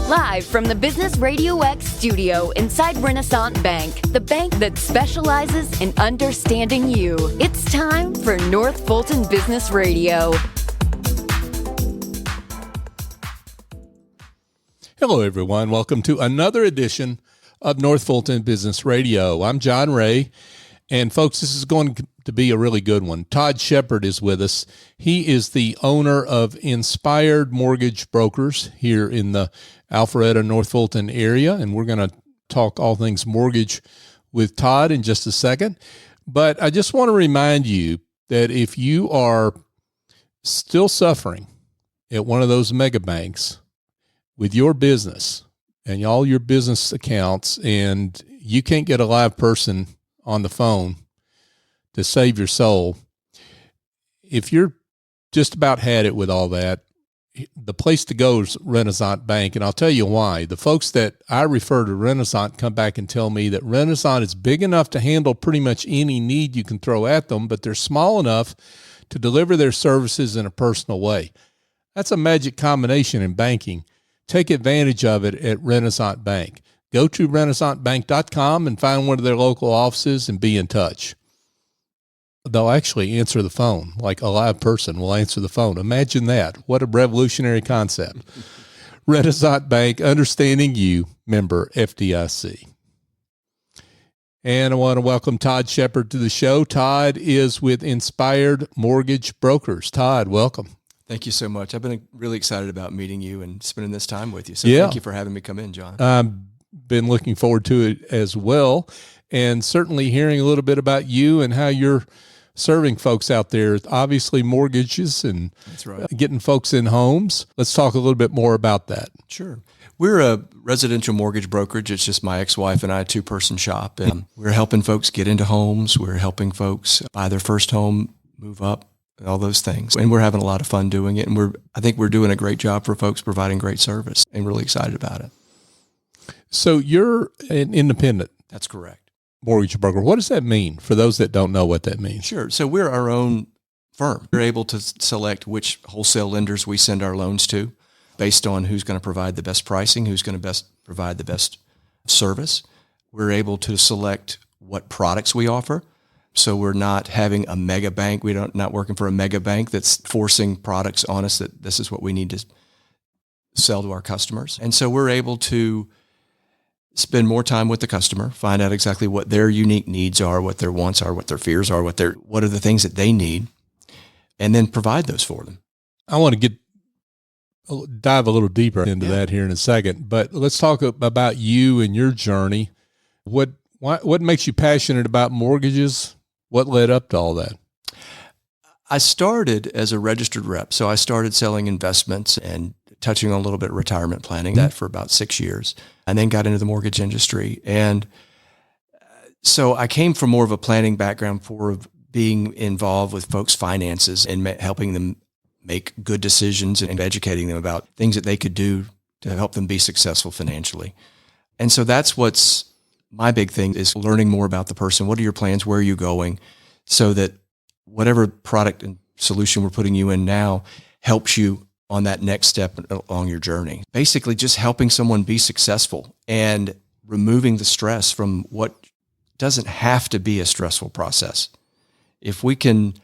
Live from the Business RadioX studio inside Renaissance Bank, the bank that specializes in understanding you. It's time for North Fulton Business Radio. Hello, everyone. Welcome to another edition of North Fulton Business Radio. I'm John Ray, and folks, this is going to be a really good one. Todd Sheppard is with us. He is the owner of Inspired Mortgage Brokers here in the Alpharetta, North Fulton area, and we're going to talk all things mortgage with Todd in just a second. But I just want to remind you that if you are still suffering at one of those mega banks with your business and all your business accounts, and you can't get a live person on the phone to save your soul, if you're just about had it with all that, the place to go is Renaissance Bank, and I'll tell you why. The folks that I refer to Renaissance come back and tell me that Renaissance is big enough to handle pretty much any need you can throw at them, but they're small enough to deliver their services in a personal way. That's a magic combination in banking. Take advantage of it at Renaissance Bank. Go to renaissancebank.com and find one of their local offices and be in touch. They'll actually answer the phone, like a live person will answer the phone. Imagine that. What a revolutionary concept. Renaissance Bank, understanding you, member FDIC. And I want to welcome Todd Sheppard to the show. Todd is with Inspired Mortgage Brokers. Todd, welcome. Thank you so much. I've been really excited about meeting you and spending this time with you. So Thank you for having me come in, John. I've been looking forward to it as well, and certainly hearing a little bit about you and how you're serving folks out there. Obviously mortgages and That's right. Getting folks in homes. Let's talk a little bit more about that. Sure. We're a residential mortgage brokerage. It's just my ex-wife and I, a two-person shop. And we're helping folks get into homes. We're helping folks buy their first home, move up, all those things. And we're having a lot of fun doing it. And I think we're doing a great job for folks, providing great service, and really excited about it. So you're an independent. That's correct. Mortgage broker. What does that mean for those that don't know what that means? Sure. So we're our own firm. We're able to select which wholesale lenders we send our loans to based on who's going to provide the best pricing, who's going to best provide the best service. We're able to select what products we offer. So we're not having a mega bank. We're not working for a mega bank that's forcing products on us that this is what we need to sell to our customers. And so we're able to spend more time with the customer, find out exactly what their unique needs are, what their wants are, what their fears are, what are the things that they need, and then provide those for them. I want to dive a little deeper into that here in a second, but let's talk about you and your journey. What makes you passionate about mortgages? What led up to all that? I started as a registered rep, so I started selling investments and touching on a little bit of retirement planning, that for about 6 years, and then got into the mortgage industry. And so I came from more of a planning background for being involved with folks' finances and helping them make good decisions and educating them about things that they could do to help them be successful financially. And so that's what's my big thing, is learning more about the person. What are your plans? Where are you going? So that whatever product and solution we're putting you in now helps you on that next step along your journey. Basically just helping someone be successful and removing the stress from what doesn't have to be a stressful process. If we can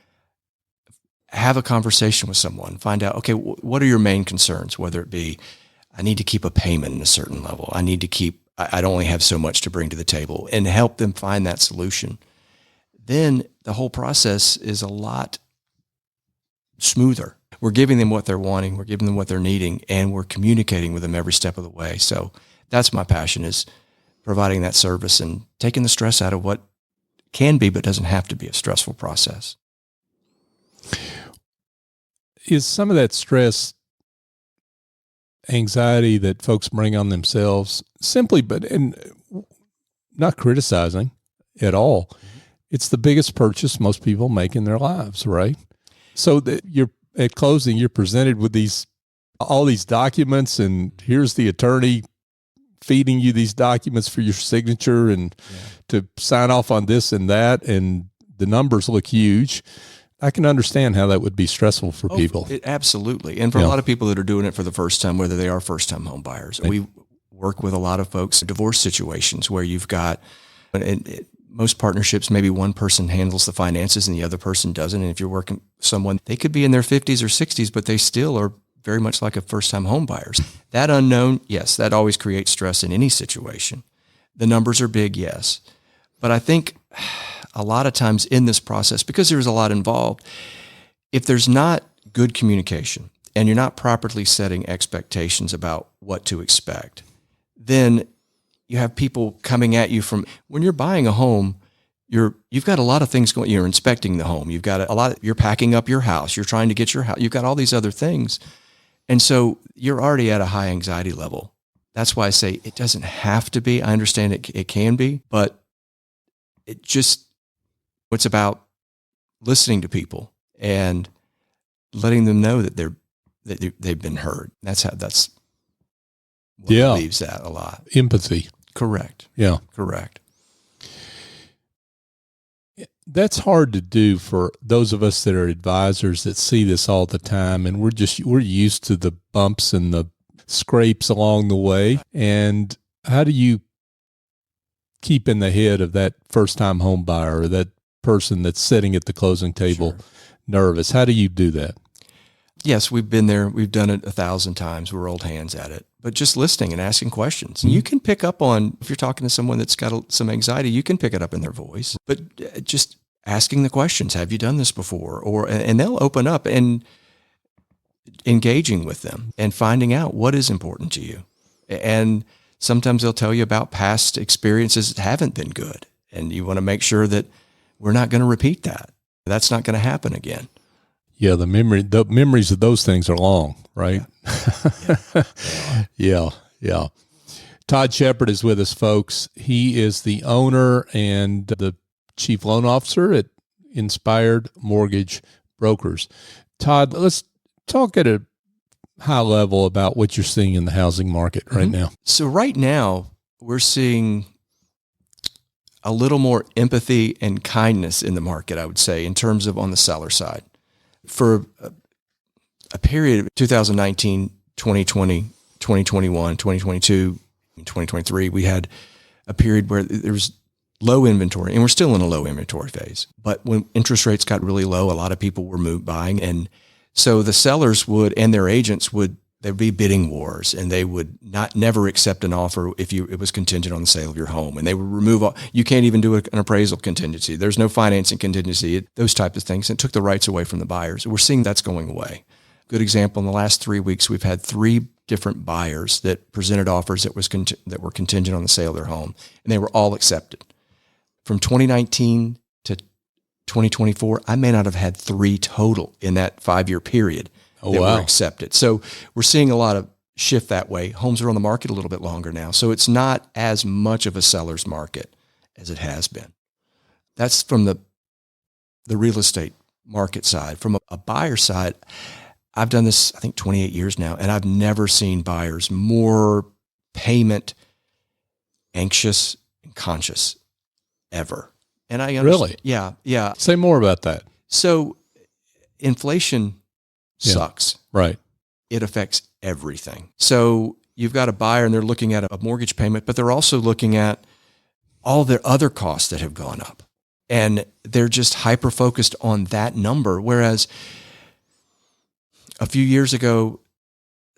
have a conversation with someone, find out, okay, what are your main concerns? Whether it be, I need to keep a payment at a certain level. I only have so much to bring to the table, and help them find that solution. Then the whole process is a lot smoother. We're giving them what they're wanting, we're giving them what they're needing, and we're communicating with them every step of the way. So that's my passion, is providing that service and taking the stress out of what can be but doesn't have to be a stressful process. Is some of that stress anxiety that folks bring on themselves simply, and not criticizing at all, it's the biggest purchase most people make in their lives, right? So that at closing, you're presented with all these documents, and here's the attorney feeding you these documents for your signature and to sign off on this and that, and the numbers look huge. I can understand how that would be stressful for people. Absolutely. And for a lot of people that are doing it for the first time, whether they are first-time home buyers, we work with a lot of folks in divorce situations where you've got, most partnerships, maybe one person handles the finances and the other person doesn't. And if you're working with someone, they could be in their 50s or 60s, but they still are very much like a first-time home buyers. That unknown, yes, that always creates stress in any situation. The numbers are big, yes. But I think a lot of times in this process, because there's a lot involved, if there's not good communication and you're not properly setting expectations about what to expect, then you have people coming at you from, when you're buying a home, you've got a lot of things going. You're inspecting the home. You've got you're packing up your house. You're trying to get your house. You've got all these other things. And so you're already at a high anxiety level. That's why I say it doesn't have to be. I understand it can be, but it's about listening to people and letting them know that they've been heard. That's what believes that a lot. Empathy. Correct. Yeah. Correct. That's hard to do for those of us that are advisors that see this all the time. And we're used to the bumps and the scrapes along the way. And how do you keep in the head of that first-time home buyer or that person that's sitting at the closing table nervous? How do you do that? Yes, we've been there. We've done it 1,000 times. We're old hands at it. But just listening and asking questions. Mm-hmm. And you can pick up on, if you're talking to someone that's got some anxiety, you can pick it up in their voice. But just asking the questions, have you done this before? And they'll open up and engaging with them and finding out what is important to you. And sometimes they'll tell you about past experiences that haven't been good. And you want to make sure that we're not going to repeat that. That's not going to happen again. Yeah, the memories of those things are long, right? Yeah. Yeah. Todd Sheppard is with us, folks. He is the owner and the chief loan officer at Inspired Mortgage Brokers. Todd, let's talk at a high level about what you're seeing in the housing market right now. So right now, we're seeing a little more empathy and kindness in the market, I would say, in terms of on the seller side. For a period of 2019, 2020, 2021, 2022, 2023, we had a period where there was low inventory, and we're still in a low inventory phase. But when interest rates got really low, a lot of people were buying. And so the sellers and their agents there'd be bidding wars, and they would never accept an offer if it was contingent on the sale of your home. And they would remove you can't even do an appraisal contingency. There's no financing contingency, those types of things. And it took the rights away from the buyers. We're seeing that's going away. Good example, in the last 3 weeks, we've had 3 different buyers that presented offers that were contingent on the sale of their home, and they were all accepted. From 2019 to 2024, I may not have had 3 total in that 5-year period. Were accepted. So we're seeing a lot of shift that way. Homes are on the market a little bit longer now. So it's not as much of a seller's market as it has been. That's from the real estate market side. From a buyer side, I've done this, I think, 28 years now, and I've never seen buyers more payment anxious and conscious ever. And I understand. Really? Yeah. Say more about that. So inflation sucks. Right. It affects everything. So you've got a buyer and they're looking at a mortgage payment, but they're also looking at all their other costs that have gone up. And they're just hyper-focused on that number. Whereas a few years ago,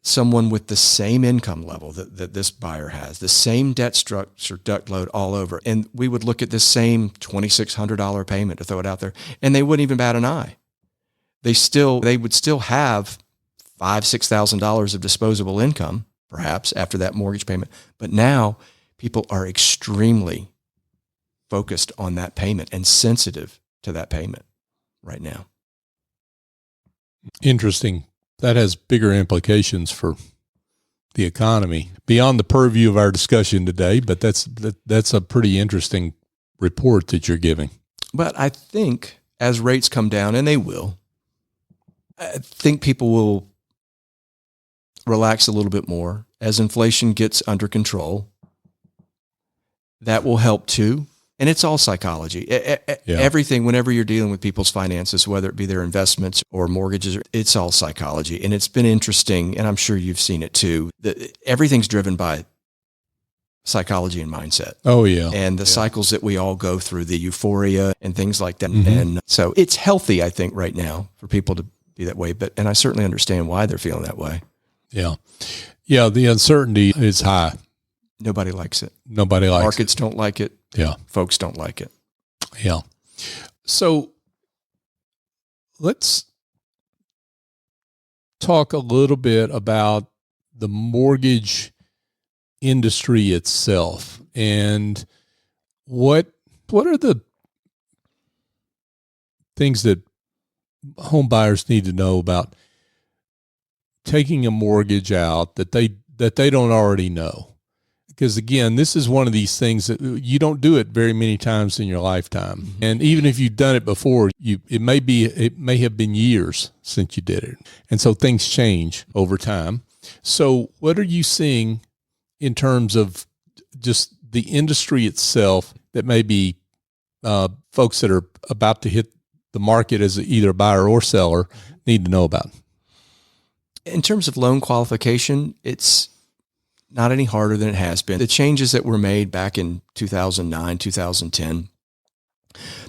someone with the same income level that this buyer has, the same debt structure, debt load all over, and we would look at this same $2,600 payment, to throw it out there, and they wouldn't even bat an eye. They would still have $5,000-$6,000 of disposable income, perhaps, after that mortgage payment. But now people are extremely focused on that payment and sensitive to that payment right now. Interesting. That has bigger implications for the economy beyond the purview of our discussion today, but that's a pretty interesting report that you're giving. But I think as rates come down, and they will, I think people will relax a little bit more as inflation gets under control. That will help too. And it's all psychology. Everything, whenever you're dealing with people's finances, whether it be their investments or mortgages, it's all psychology. And it's been interesting, and I'm sure you've seen it too, that everything's driven by psychology and mindset. Oh, yeah. And the cycles that we all go through, the euphoria and things like that. And so it's healthy, I think, right now for people to be that way. And I certainly understand why they're feeling that way. Yeah. Yeah, the uncertainty is high. Nobody likes it. Nobody likes it. Markets don't like it. Yeah. Folks don't like it. Yeah. So let's talk a little bit about the mortgage industry itself and what are the things that home buyers need to know about taking a mortgage out that they don't already know. Because again, this is one of these things that you don't do it very many times in your lifetime. And even if you've done it before, it may have been years since you did it. And so things change over time. So what are you seeing in terms of just the industry itself that maybe folks that are about to hit the market as either a buyer or seller need to know about? In terms of loan qualification, it's not any harder than it has been. The changes that were made back in 2009, 2010,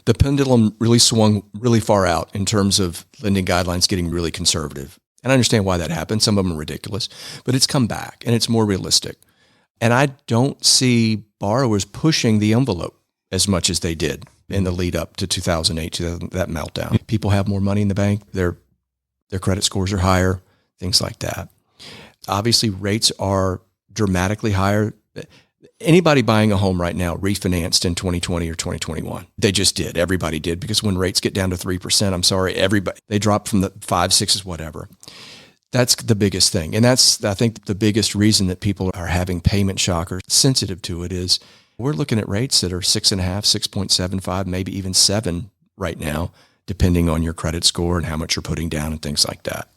the pendulum really swung really far out in terms of lending guidelines getting really conservative. And I understand why that happened. Some of them are ridiculous, but it's come back and it's more realistic. And I don't see borrowers pushing the envelope as much as they did in the lead up to 2008, that meltdown. People have more money in the bank. Their credit scores are higher, things like that. Obviously, rates are dramatically higher. Anybody buying a home right now refinanced in 2020 or 2021. They just did. Everybody did, because when rates get down to 3%, I'm sorry, they drop from the 5, 6s, whatever. That's the biggest thing. And that's, I think, the biggest reason that people are having payment shock or sensitive to it is we're looking at rates that are 6.5, 6.75, maybe even 7 right now, depending on your credit score and how much you're putting down and things like that.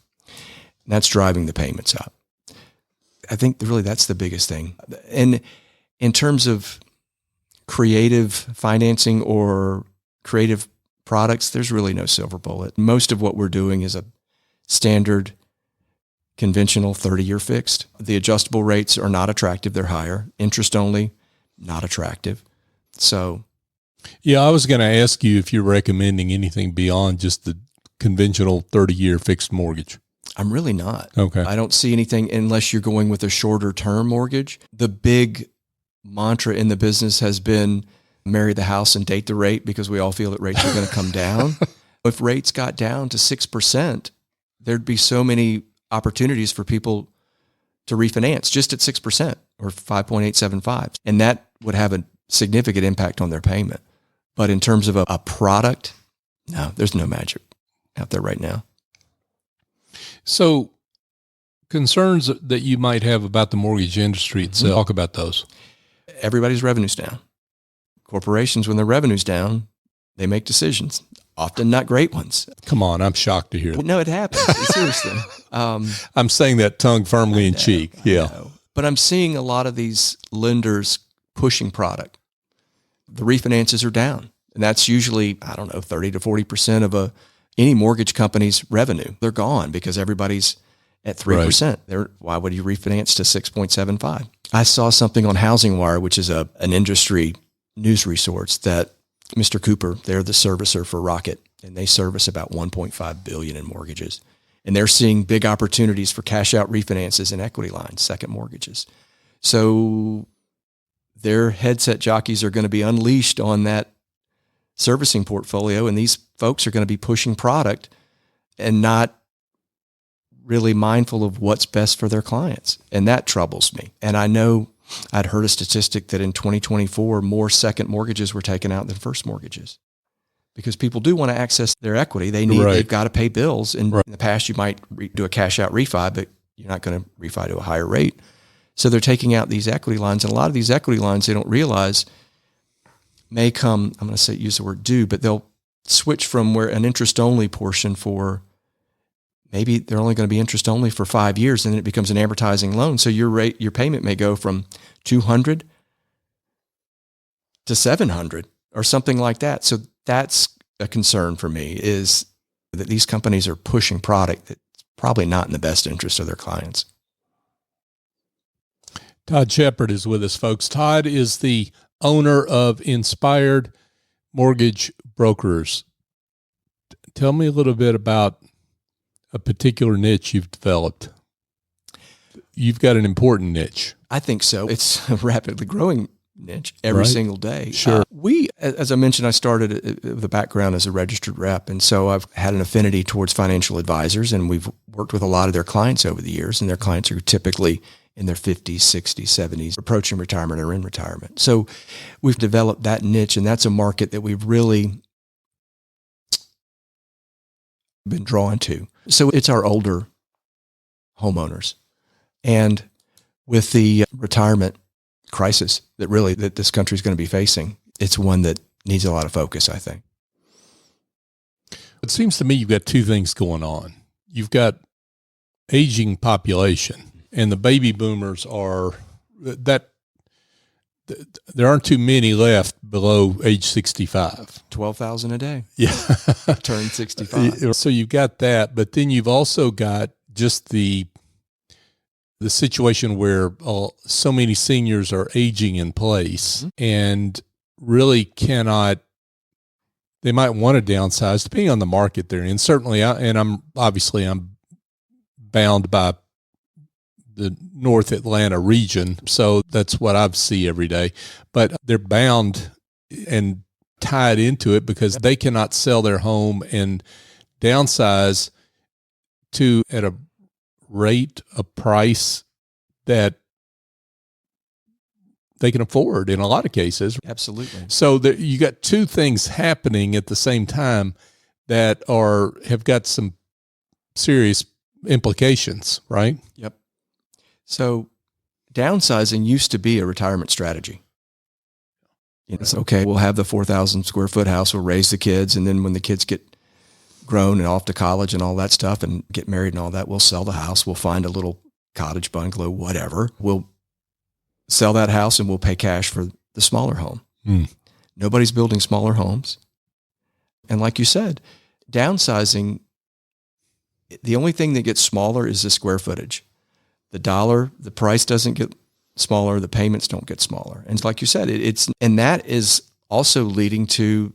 And that's driving the payments up. I think really that's the biggest thing. And in terms of creative financing or creative products, there's really no silver bullet. Most of what we're doing is a standard, conventional 30-year fixed. The adjustable rates are not attractive. They're higher. Interest only, not attractive. So, yeah, I was going to ask you if you're recommending anything beyond just the conventional 30-year fixed mortgage. I'm really not. Okay. I don't see anything unless you're going with a shorter term mortgage. The big mantra in the business has been marry the house and date the rate, because we all feel that rates are going to come down. If rates got down to 6%, there'd be so many opportunities for people to refinance just at 6% or 5.875. And that would have a significant impact on their payment. But in terms of a product, no, there's no magic out there right now. So concerns that you might have about the mortgage industry itself, talk about those. Everybody's revenue's down. Corporations, when their revenue's down, they make decisions, often not great ones. Come on, I'm shocked to hear that. No, it happens. Seriously. I'm saying that tongue firmly in cheek. Yeah. But I'm seeing a lot of these lenders pushing product. The refinances are down. And that's usually, 30 to 40% of any mortgage company's revenue. They're gone because everybody's at 3%. Right. Why would you refinance to 6.75? I saw something on Housing Wire, which is an industry news resource, that Mr. Cooper, they're the servicer for Rocket, and they service about $1.5 billion in mortgages. And they're seeing big opportunities for cash out refinances and equity lines, second mortgages. So their headset jockeys are going to be unleashed on that servicing portfolio, and these folks are going to be pushing product and not really mindful of what's best for their clients. And that troubles me. And I know I'd heard a statistic that in 2024, more second mortgages were taken out than first mortgages, because people do want to access their equity. They've got to pay bills. And in the past, you might do a cash out refi, but you're not going to refi to a higher rate. So they're taking out these equity lines, and a lot of these equity lines, they don't realize may come, I'm going to use the word due, but they'll switch from where an interest only portion for, maybe they're only going to be interest only for 5 years, and then it becomes an amortizing loan. So your payment may go from $200 to $700 or something like that. So that's a concern for me, is that these companies are pushing product that's probably not in the best interest of their clients. Todd Sheppard is with us, folks. Todd is the owner of Inspired Mortgage Brokers. Tell me a little bit about a particular niche you've developed. You've got an important niche. I think so. It's a rapidly growing niche every single day. Sure. As I mentioned, I started with a background as a registered rep. And so I've had an affinity towards financial advisors, and we've worked with a lot of their clients over the years. And their clients are typically in their 50s, 60s, 70s, approaching retirement or in retirement. So we've developed that niche, and that's a market that we've really been drawn to. So it's our older homeowners. And with the retirement crisis that this country is going to be facing, it's one that needs a lot of focus, I think. It seems to me you've got two things going on. You've got aging population, and the baby boomers are that there aren't too many left below age 65. 12,000 a day. Yeah. Turn 65. So you've got that, but then you've also got just the situation where so many seniors are aging in place and really they might want to downsize depending on the market they're in. Certainly, I'm bound by the North Atlanta region, so that's what I see every day. But they're bound and tied into it because they cannot sell their home and downsize at a rate, a price that they can afford in a lot of cases. Absolutely. So you got two things happening at the same time that have got some serious implications, right? Yep. So downsizing used to be a retirement strategy. It's okay, we'll have the 4,000 square foot house, we'll raise the kids, and then when the kids get grown and off to college and all that stuff and get married and all that, we'll sell the house, we'll find a little cottage, bungalow, whatever. We'll sell that house and we'll pay cash for the smaller home. Nobody's building smaller homes. And like you said, downsizing, the only thing that gets smaller is the square footage. The price doesn't get smaller, the payments don't get smaller. And like you said, and that is also leading to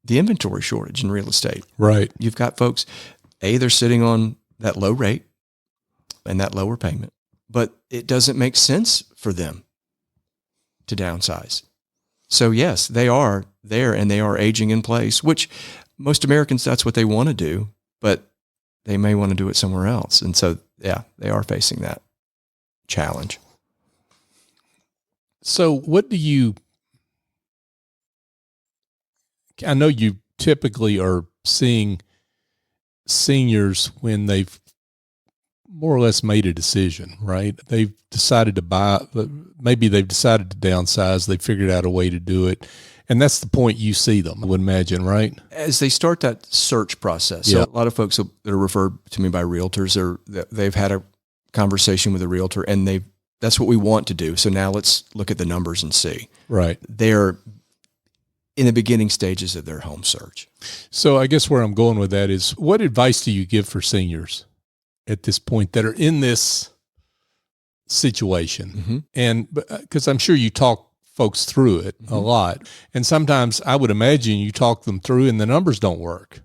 the inventory shortage in real estate. Right. You've got folks, they're sitting on that low rate and that lower payment, but it doesn't make sense for them to downsize. So yes, they are there and they are aging in place, which most Americans, that's what they want to do, but they may want to do it somewhere else. And so, yeah, they are facing that challenge. So I know you typically are seeing seniors when they've more or less made a decision, right? They've decided to buy, maybe they've decided to downsize. They figured out a way to do it. And that's the point you see them, I would imagine, right? As they start that search process. Yeah. So a lot of folks that are referred to me by realtors they've had a conversation with a realtor and that's what we want to do. So now let's look at the numbers and see. Right. They're in the beginning stages of their home search. So I guess where I'm going with that is, what advice do you give for seniors at this point that are in this situation? And because I'm sure you talk folks through it a lot. And sometimes I would imagine you talk them through and the numbers don't work.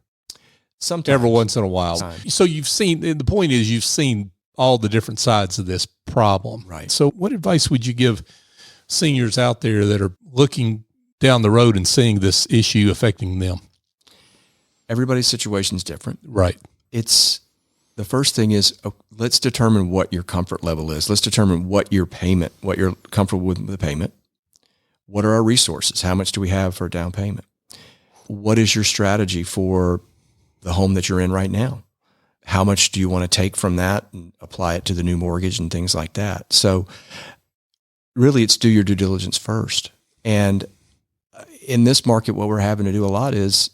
Sometimes. Every once in a while. So the point is you've seen all the different sides of this problem. Right. So what advice would you give seniors out there that are looking down the road and seeing this issue affecting them? Everybody's situation is different. Right. The first thing is, let's determine what your comfort level is. Let's determine what you're comfortable with the payment. What are our resources? How much do we have for a down payment? What is your strategy for the home that you're in right now? How much do you want to take from that and apply it to the new mortgage and things like that? So really it's do your due diligence first. And in this market, what we're having to do a lot is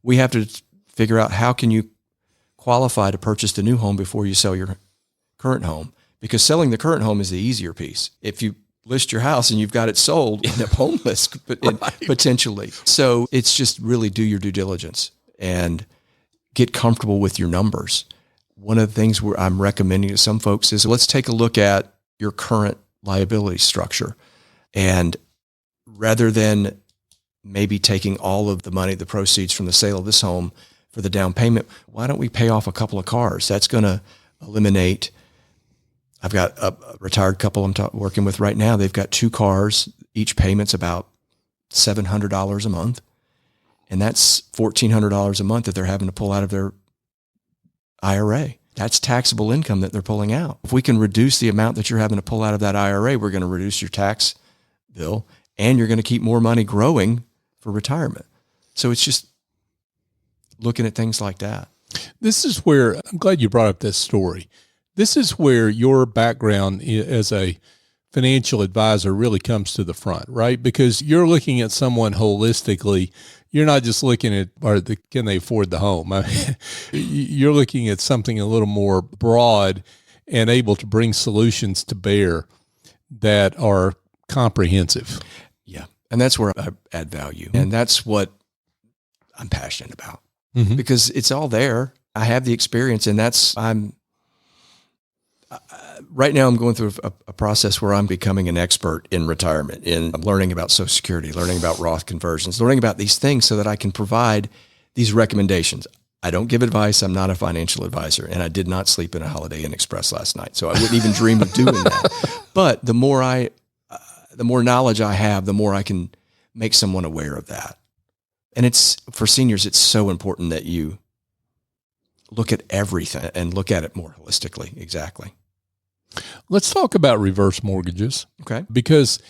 we have to figure out how can you qualify to purchase the new home before you sell your current home, because selling the current home is the easier piece. If you list your house and you've got it sold, end up homeless potentially. So it's just really do your due diligence and get comfortable with your numbers. One of the things where I'm recommending to some folks is let's take a look at your current liability structure. And rather than maybe taking all of the money, the proceeds from the sale of this home for the down payment, why don't we pay off a couple of cars? That's going to eliminate. I've got a retired couple I'm working with right now. They've got 2 cars. Each payment's about $700 a month. And that's $1,400 a month that they're having to pull out of their IRA. That's taxable income that they're pulling out. If we can reduce the amount that you're having to pull out of that IRA, we're going to reduce your tax bill and you're going to keep more money growing for retirement. So it's just looking at things like that. This is where, I'm glad you brought up this story. This is where your background as a financial advisor really comes to the front, right? Because you're looking at someone holistically. You're not just looking at, can they afford the home? I mean, you're looking at something a little more broad and able to bring solutions to bear that are comprehensive. Yeah. And that's where I add value. And that's what I'm passionate about because it's all there. I have the experience and right now I'm going through a process where I'm becoming an expert in retirement, in learning about Social Security, learning about Roth conversions, learning about these things so that I can provide these recommendations. I don't give advice. I'm not a financial advisor, and I did not sleep in a Holiday Inn Express last night, so I wouldn't even dream of doing that. But the more knowledge I have, the more I can make someone aware of that. And it's for seniors, it's so important that you look at everything and look at it more holistically. Exactly. Let's talk about reverse mortgages. Okay. Because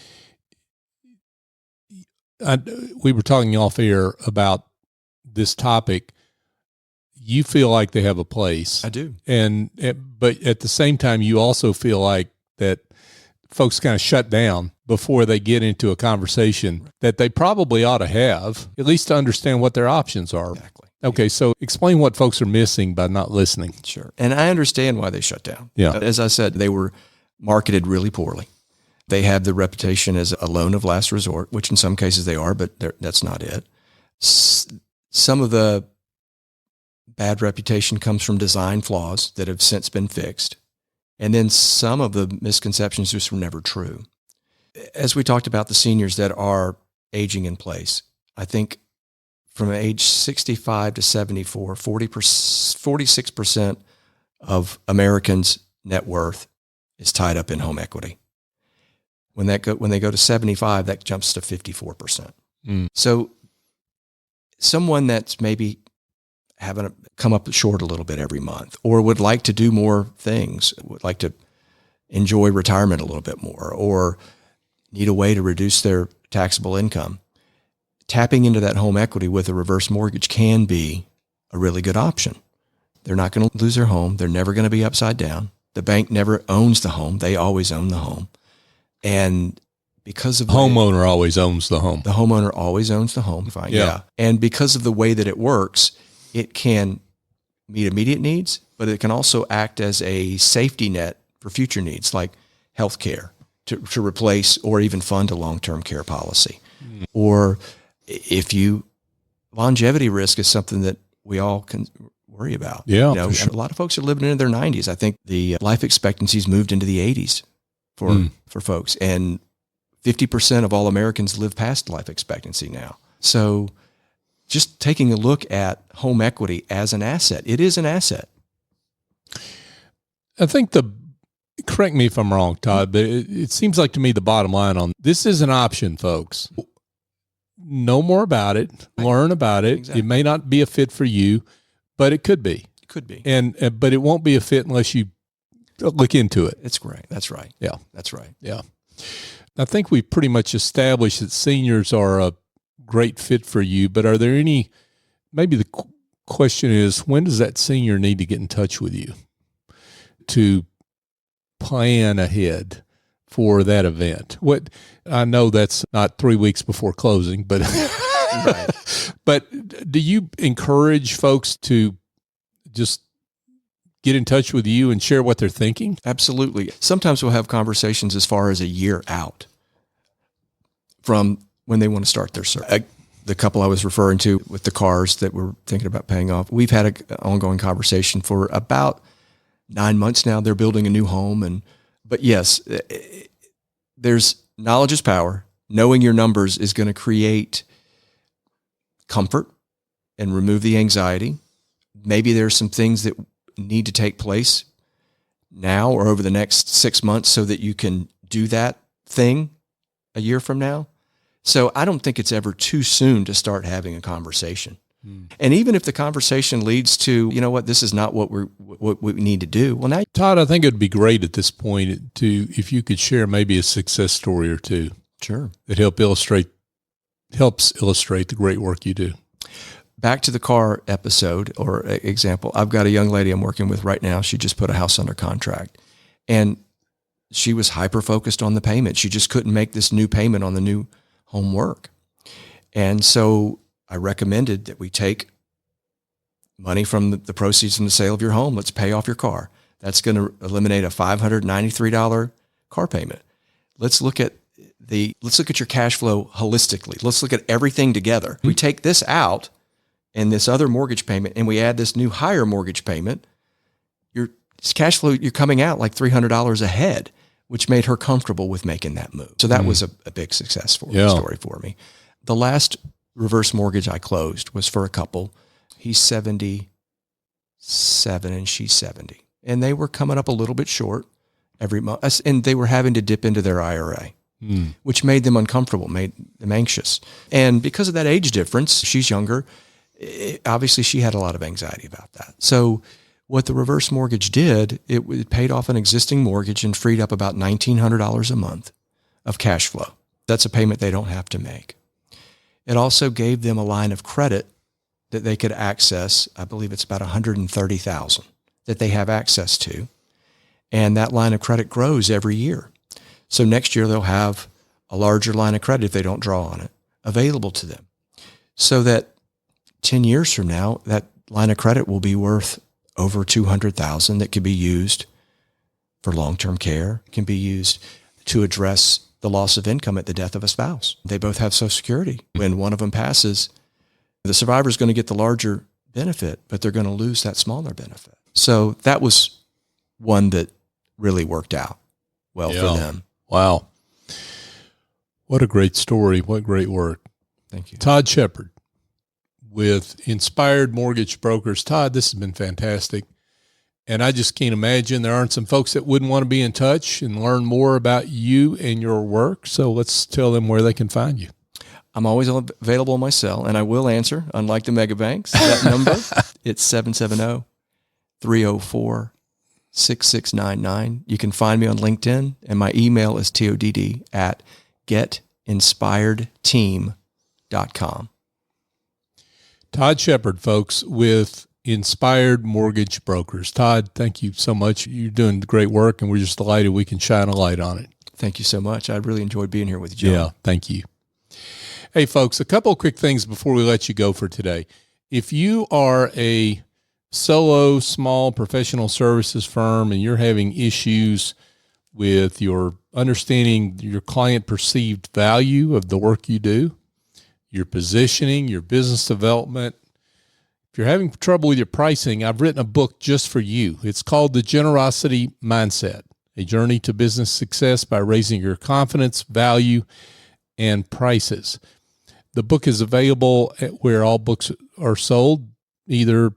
we were talking off air about this topic. You feel like they have a place. I do. But at the same time, you also feel like that folks kind of shut down before they get into a conversation that they probably ought to have, at least to understand what their options are. Exactly. Okay, so explain what folks are missing by not listening. Sure. And I understand why they shut down. Yeah. As I said, they were marketed really poorly. They have the reputation as a loan of last resort, which in some cases they are, but that's not it. Some of the bad reputation comes from design flaws that have since been fixed. And then some of the misconceptions just were never true. As we talked about the seniors that are aging in place, I think from age 65 to 74, 46% of Americans' net worth is tied up in home equity. When they go to 75, that jumps to 54%. So someone that's maybe having to come up short a little bit every month, or would like to do more things, would like to enjoy retirement a little bit more, or need a way to reduce their taxable income, tapping into that home equity with a reverse mortgage can be a really good option. They're not going to lose their home. They're never going to be upside down. The bank never owns the home. They always own the home. And because of homeowner always owns the home. The homeowner always owns the home. Fine. Yeah. And because of the way that it works, it can meet immediate needs, but it can also act as a safety net for future needs like health care to replace or even fund a long-term care policy. Or if longevity risk is something that we all can worry about. Yeah, for sure. A lot of folks are living into their 90s. I think the life expectancy's moved into the 80s for folks, and 50% of all Americans live past life expectancy now. So just taking a look at home equity as an asset, it is an asset. I think correct me if I'm wrong, Todd, but it seems like to me the bottom line on this is an option, folks. Know more about it, learn about it. Exactly. It may not be a fit for you, but it could be. It could be. But it won't be a fit unless you look into it. It's great. That's right. Yeah. That's right. Yeah. I think we've pretty much established that seniors are a great fit for you, but are there maybe the question is, when does that senior need to get in touch with you to plan ahead for that event? I know that's not 3 weeks before closing, but right. But do you encourage folks to just get in touch with you and share what they're thinking? Absolutely. Sometimes we'll have conversations as far as a year out from when they want to start their search. The couple I was referring to with the cars that we're thinking about paying off, we've had an ongoing conversation for about 9 months now. They're building a new home. But yes, there's knowledge is power. Knowing your numbers is going to create comfort and remove the anxiety. Maybe there's some things that need to take place now or over the next 6 months so that you can do that thing a year from now. So I don't think it's ever too soon to start having a conversation. And even if the conversation leads to, you know what, this is not what we need to do. Well, now, Todd, I think it'd be great at this point if you could share maybe a success story or two. Sure. That helps illustrate the great work you do. Back to the car episode or example, I've got a young lady I'm working with right now. She just put a house under contract, and she was hyper-focused on the payment. She just couldn't make this new payment on the new home work. And so I recommended that we take money from the proceeds from the sale of your home. Let's pay off your car. That's going to eliminate a $593 car payment. Let's look at your cash flow holistically. Let's look at everything together. We take this out and this other mortgage payment, and we add this new higher mortgage payment. Your cash flow, you're coming out like $300 ahead, which made her comfortable with making that move. So that was a big success story for me. The last reverse mortgage I closed was for a couple. He's 77 and she's 70. And they were coming up a little bit short every month. And they were having to dip into their IRA, which made them uncomfortable, made them anxious. And because of that age difference, she's younger. Obviously, she had a lot of anxiety about that. So what the reverse mortgage did, it paid off an existing mortgage and freed up about $1,900 a month of cash flow. That's a payment they don't have to make. It also gave them a line of credit that they could access. I believe it's about $130,000 that they have access to. And that line of credit grows every year. So next year they'll have a larger line of credit if they don't draw on it available to them. So that 10 years from now, that line of credit will be worth over $200,000 that could be used for long-term care, can be used to address the loss of income at the death of a spouse. They both have Social Security. When one of them passes, the survivor is going to get the larger benefit, but they're going to lose that smaller benefit. So that was one that really worked out well for them. Wow. What a great story. What great work. Thank you. Todd Sheppard with Inspired Mortgage Brokers. Todd, this has been fantastic. And I just can't imagine there aren't some folks that wouldn't want to be in touch and learn more about you and your work. So let's tell them where they can find you. I'm always available on my cell, and I will answer, unlike the mega banks. That number, it's 770-304-6699. You can find me on LinkedIn, and my email is todd@getinspiredteam.com. Todd Sheppard, folks, with Inspired Mortgage Brokers. Todd, thank you so much. You're doing great work, and we're just delighted we can shine a light on it. Thank you so much. I really enjoyed being here with you, John. Yeah, thank you. Hey, folks, a couple of quick things before we let you go for today. If you are a solo, small professional services firm and you're having issues with your understanding your client perceived value of the work you do, your positioning, your business development, if you're having trouble with your pricing, I've written a book just for you. It's called The Generosity Mindset, A Journey to Business Success by Raising Your Confidence, Value, and Prices. The book is available at where all books are sold, either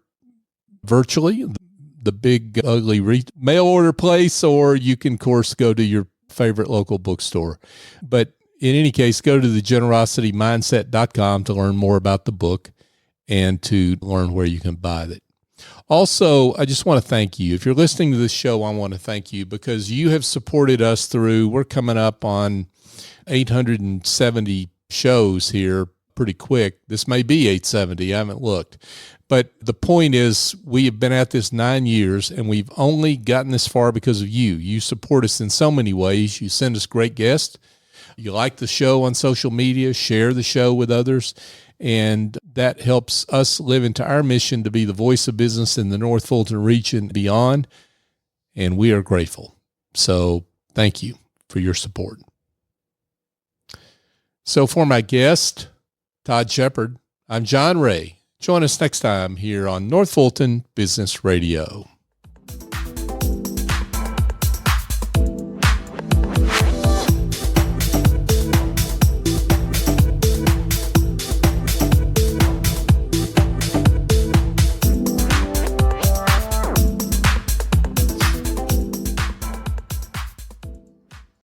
virtually, the big, ugly mail order place, or you can, of course, go to your favorite local bookstore. But in any case, go to thegenerositymindset.com to learn more about the book and to learn where you can buy it. Also, I just want to thank you. If you're listening to this show, I want to thank you because you have supported us through, we're coming up on 870 shows here pretty quick. This may be 870. I haven't looked. But the point is we have been at this 9 years, and we've only gotten this far because of you. You support us in so many ways. You send us great guests. you like the show on social media, share the show with others. And that helps us live into our mission to be the voice of business in the North Fulton region and beyond. And we are grateful. So thank you for your support. So for my guest, Todd Sheppard, I'm John Ray. Join us next time here on North Fulton Business Radio.